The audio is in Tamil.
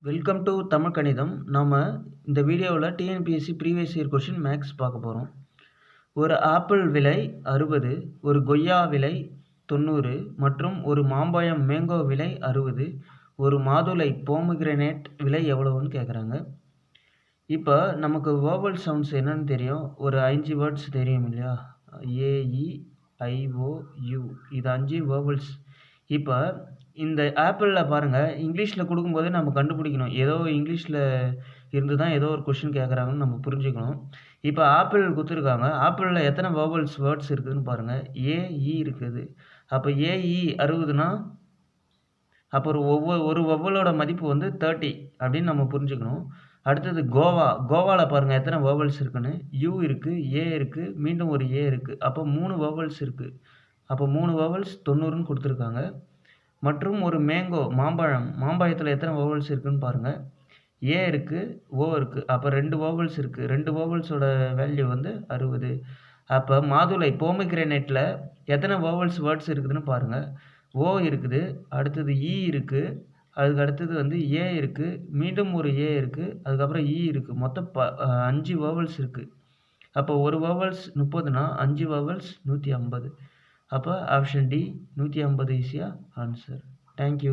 வெல்கம் டு தமிழ் கணிதம். நாம் இந்த வீடியோவில் TNPSC previous year question maths பார்க்க போகிறோம். ஒரு ஆப்பிள் விலை 60, ஒரு கொய்யா விலை 90 மற்றும் ஒரு மாம்பழம் மேங்கோ விலை 60, ஒரு மாதுளை போமகிரனேட் விலை எவ்வளவுன்னு கேட்குறாங்க. இப்போ நமக்கு வேர்பல் சவுண்ட்ஸ் என்னன்னு தெரியும், ஒரு 5 வேர்ட்ஸ் தெரியும் இல்லையா, ஏஇ ஐஓயு, இது 5 வேர்பல்ஸ். இப்போ இந்த ஆப்பிளில் பாருங்கள், இங்கிலீஷில் கொடுக்கும்போது நம்ம கண்டுபிடிக்கணும், ஏதோ இங்கிலீஷில் இருந்து தான் ஏதோ ஒரு கொஷின் கேட்குறாங்கன்னு நம்ம புரிஞ்சுக்கணும். இப்போ ஆப்பிள் கொடுத்துருக்காங்க, ஆப்பிளில் எத்தனை வேர்ட்ஸ் இருக்குதுன்னு பாருங்கள். ஏஇ இருக்குது. அப்போ ஏஇ 60னா அப்போ ஒரு வவ்வலோட மதிப்பு வந்து 30 அப்படின்னு நம்ம புரிஞ்சுக்கணும். அடுத்தது கோவாவில் பாருங்கள் எத்தனை வேர்பல்ஸ் இருக்குன்னு. யூ இருக்குது, ஏ இருக்குது, மீண்டும் ஒரு ஏ இருக்குது. அப்போ 3 வேர்பல்ஸ் இருக்குது. அப்போ 3 வேர்பல்ஸ் 90ன்னு கொடுத்துருக்காங்க. மற்றும் ஒரு மேங்கோ மாம்பழத்தில் எத்தனை வேர்பல்ஸ் இருக்குதுன்னு பாருங்கள். ஏ இருக்குது, ஓ இருக்குது. அப்போ 2 வேர்பல்ஸ் இருக்குது. 2 வேர்பல்ஸோட வேல்யூ வந்து 60. அப்போ மாதுளை போமகிரனேட்டில் எத்தனை வேர்ட்ஸ் இருக்குதுன்னு பாருங்கள். ஓ இருக்குது, அடுத்தது இ இருக்குது, அதுக்கு அடுத்தது வந்து ஏ இருக்குது, மீண்டும் ஒரு ஏ இருக்குது, அதுக்கப்புறம் இ இருக்குது. மொத்தம் 5 வேர்பல்ஸ் இருக்குது. அப்போ ஒரு வேர்பல்ஸ் 30னா 5 வேர்பல்ஸ் 150. அப்போ ஆப்ஷன் டி 150 ஈஸியாக ஆன்சர். தேங்க்யூ.